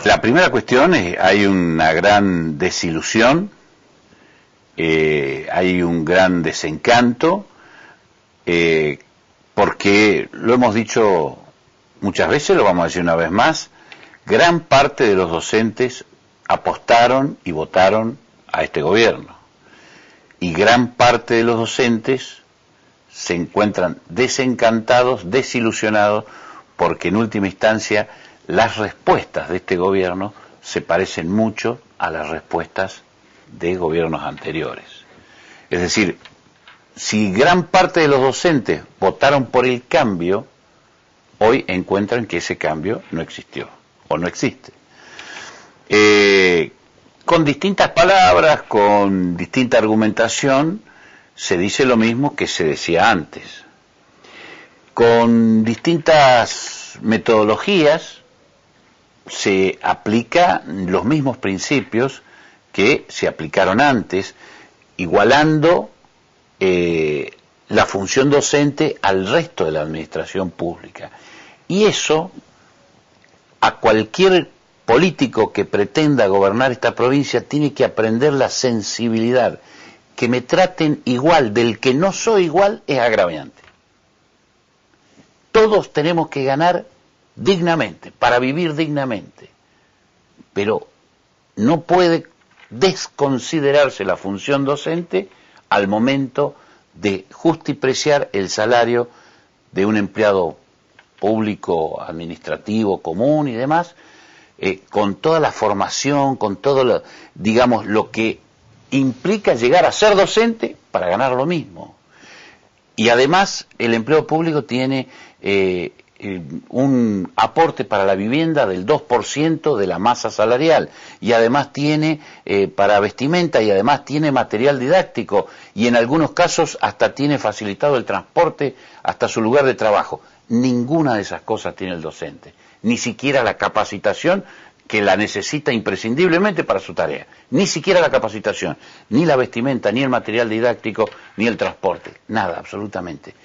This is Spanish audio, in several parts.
La primera cuestión es, hay una gran desilusión, hay un gran desencanto, porque lo hemos dicho muchas veces, lo vamos a decir una vez más, gran parte de los docentes apostaron y votaron a este gobierno, y gran parte de los docentes se encuentran desencantados, desilusionados, porque en última instancia las respuestas de este gobierno se parecen mucho a las respuestas de gobiernos anteriores. Es decir, si gran parte de los docentes votaron por el cambio, hoy encuentran que ese cambio no existió o no existe. Con distintas palabras, con distinta argumentación, se dice lo mismo que se decía antes. Con distintas metodologías se aplican los mismos principios que se aplicaron antes, igualando la función docente al resto de la administración pública. Y eso, a cualquier político que pretenda gobernar esta provincia, tiene que aprender la sensibilidad. Que me traten igual, del que no soy igual, es agraviante. Todos tenemos que ganar dignamente, para vivir dignamente, pero no puede desconsiderarse la función docente al momento de justipreciar el salario de un empleado público, administrativo, común y demás, con toda la formación, con todo lo, digamos, lo que implica llegar a ser docente para ganar lo mismo. Y además el empleo público tiene un aporte para la vivienda del 2% de la masa salarial, y además tiene para vestimenta, y además tiene material didáctico, y en algunos casos hasta tiene facilitado el transporte hasta su lugar de trabajo. Ninguna de esas cosas tiene el docente, ni siquiera la capacitación que la necesita imprescindiblemente para su tarea, ni siquiera la capacitación, ni la vestimenta, ni el material didáctico, ni el transporte, nada, absolutamente.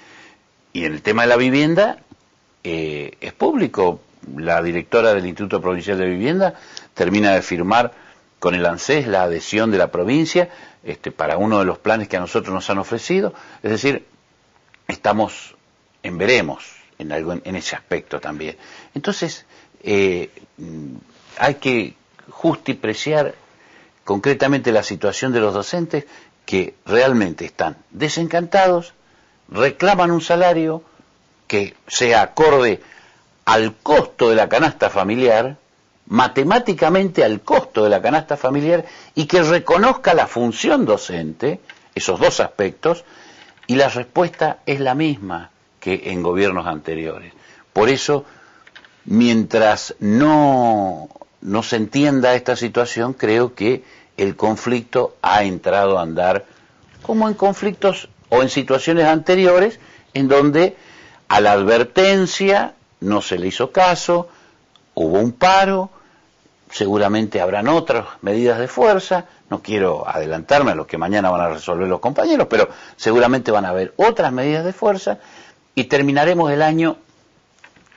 Y en el tema de la vivienda, es público. La directora del Instituto Provincial de Vivienda termina de firmar con el ANSES la adhesión de la provincia para uno de los planes que a nosotros nos han ofrecido. Es decir, estamos en veremos en algo en ese aspecto también. Entonces, hay que justipreciar concretamente la situación de los docentes, que realmente están desencantados, reclaman un salario que sea acorde al costo de la canasta familiar, matemáticamente al costo de la canasta familiar, y que reconozca la función docente, esos dos aspectos, y la respuesta es la misma que en gobiernos anteriores. Por eso, mientras no se entienda esta situación, creo que el conflicto ha entrado a andar como en conflictos o en situaciones anteriores, en donde a la advertencia no se le hizo caso, hubo un paro, seguramente habrán otras medidas de fuerza, no quiero adelantarme a lo que mañana van a resolver los compañeros, pero seguramente van a haber otras medidas de fuerza, y terminaremos el año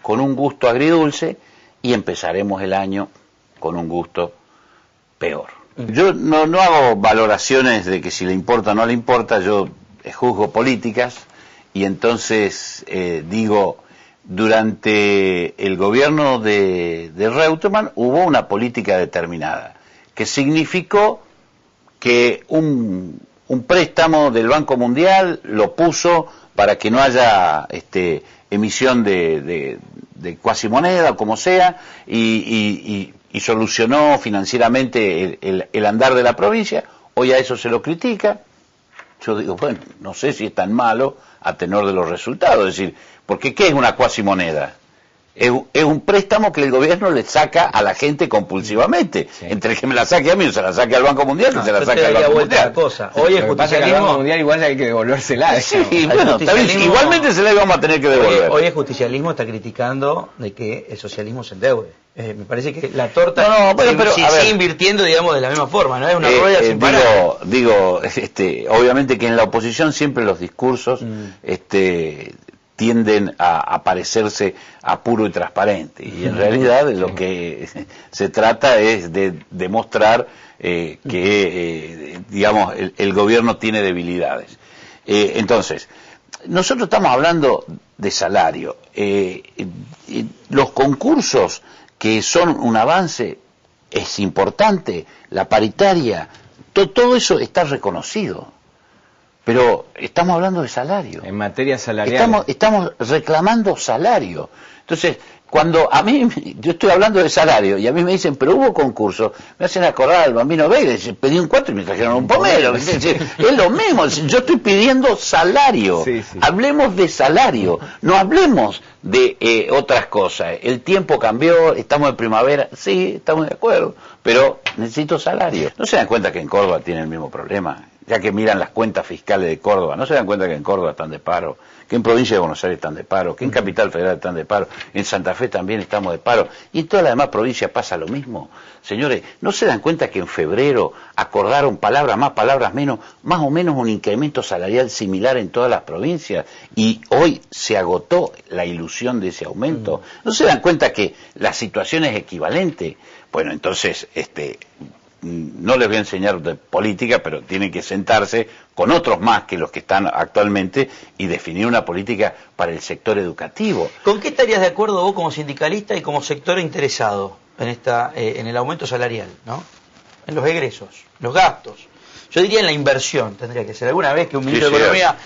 con un gusto agridulce y empezaremos el año con un gusto peor. Yo no hago valoraciones de que si le importa o no le importa, yo juzgo políticas, y entonces digo, durante el gobierno de Reutemann hubo una política determinada, que significó que un préstamo del Banco Mundial lo puso para que no haya emisión de cuasimoneda o como sea, y solucionó financieramente el andar de la provincia. Hoy a eso se lo critica. Yo digo, bueno, no sé si es tan malo a tenor de los resultados. Es decir, porque ¿qué es una cuasimoneda? Es un préstamo que el gobierno le saca a la gente compulsivamente. Sí. Entre que me la saque a mí o se la saque al Banco Mundial, que se la saque al Banco Mundial. Cosa. Hoy el justicialismo... Al Banco Mundial igual hay que devolvérsela. Sí, bueno, está bien, igualmente se la íbamos a tener que devolver. Hoy el justicialismo está criticando de que el socialismo se endeude. Me parece que la torta sigue invirtiendo, digamos, de la misma forma, ¿no? Es una rueda sin parar. Digo, obviamente que en la oposición siempre los discursos tienden a parecerse a puro y transparente. Y en realidad lo que se trata es de demostrar que, digamos, el gobierno tiene debilidades. Entonces, nosotros estamos hablando de salario. Los concursos que son un avance es importante, la paritaria, todo eso está reconocido. Pero estamos hablando de salario. En materia salarial. Estamos reclamando salario. Entonces, cuando a mí, yo estoy hablando de salario, y a mí me dicen, pero hubo concurso, me hacen acordar al Bambino Vegas, pedí un 4 y me trajeron un pomelo. Es lo mismo, yo estoy pidiendo salario. Sí. Hablemos de salario, no hablemos de otras cosas. El tiempo cambió, estamos en primavera, sí, estamos de acuerdo, pero necesito salario. ¿No se dan cuenta que en Córdoba tienen el mismo problema? Ya que miran las cuentas fiscales de Córdoba, ¿no se dan cuenta que en Córdoba están de paro, que en Provincia de Buenos Aires están de paro, que en Capital Federal están de paro, en Santa Fe también estamos de paro, y en todas las demás provincias pasa lo mismo? Señores, ¿no se dan cuenta que en febrero acordaron, palabras más, palabras menos, más o menos un incremento salarial similar en todas las provincias, y hoy se agotó la ilusión de ese aumento? ¿No se dan cuenta que la situación es equivalente? Bueno, entonces, no les voy a enseñar de política, pero tienen que sentarse con otros más que los que están actualmente y definir una política para el sector educativo. ¿Con qué estarías de acuerdo vos como sindicalista y como sector interesado en el aumento salarial, ¿no? En los egresos, los gastos? Yo diría en la inversión, tendría que ser. Alguna vez que un ministro de Economía,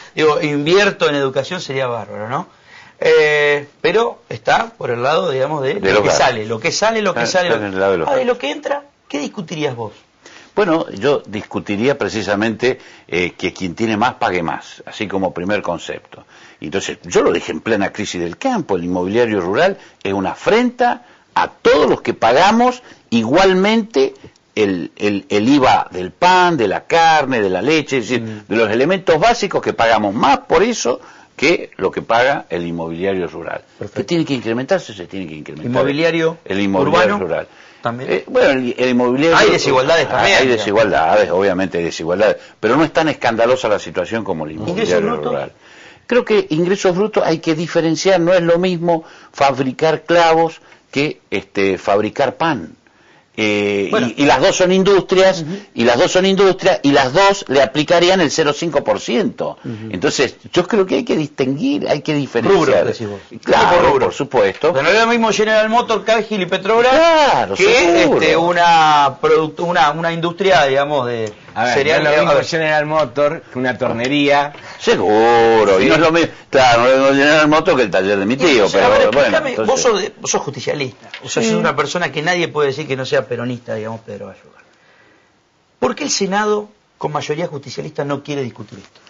invierto en educación sería bárbaro, ¿no? Pero está por el lado, digamos, de lo que sale. Lo que sale. Ahora, ¿y lo que entra? ¿Qué discutirías vos? Bueno, yo discutiría precisamente que quien tiene más pague más, así como primer concepto. Entonces, yo lo dije en plena crisis del campo, el inmobiliario rural es una afrenta a todos los que pagamos igualmente el IVA del pan, de la carne, de la leche, es decir, de los elementos básicos, que pagamos más por eso que lo que paga el inmobiliario rural. ¿Que tiene que incrementarse? Se tiene que incrementar. El inmobiliario rural. También. Bueno, el inmobiliario... Hay desigualdades también. Hay desigualdades, obviamente hay desigualdades, pero no es tan escandalosa la situación como el inmobiliario rural. Creo que ingresos brutos hay que diferenciar, no es lo mismo fabricar clavos que fabricar pan. Y las dos son industrias, y las dos le aplicarían el 0,5%. Entonces, yo creo que hay que distinguir, hay que diferenciar. Claro, por supuesto. Pero no es lo mismo General Motors, Cargill y Petrobras que una industria, digamos, de cereal. No es lo mismo General Motors que una tornería. Seguro, sí. Y no es lo mismo, claro, no es lo mismo General Motors que el taller de mi tío. Entonces, pero bueno, entonces... vos sos justicialista, o sea, sos una persona que nadie puede decir que no sea peronista, digamos, Pedro Ayugar. ¿Por qué el Senado, con mayoría justicialista, no quiere discutir esto?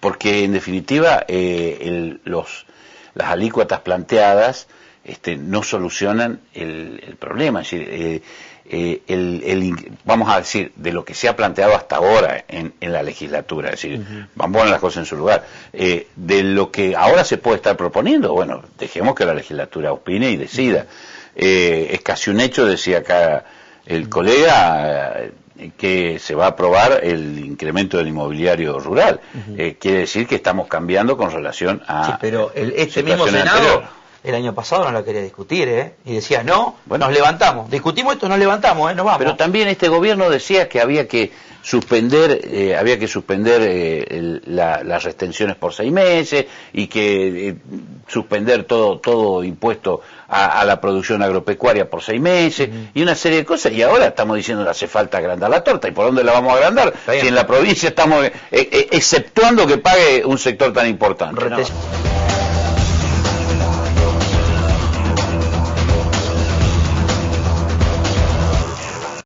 Porque, en definitiva, las alícuotas planteadas no solucionan el problema. Es decir, vamos a decir, de lo que se ha planteado hasta ahora en la legislatura, es decir, vamos a poner las cosas en su lugar, de lo que ahora se puede estar proponiendo, bueno, dejemos que la legislatura opine y decida. Es casi un hecho, decía acá el colega, que se va a aprobar el incremento del inmobiliario rural. Quiere decir que estamos cambiando con relación a... Sí, pero este mismo Senado... Anterior. El año pasado no la quería discutir, y decía, no, bueno, nos levantamos, discutimos esto, nos levantamos, nos vamos. Pero también este gobierno decía que había que suspender las retenciones por 6 meses y que suspender todo impuesto a la producción agropecuaria por 6 meses y una serie de cosas, y ahora estamos diciendo que hace falta agrandar la torta. ¿Y por dónde la vamos a agrandar? Si en la provincia estamos exceptuando que pague un sector tan importante, ¿no?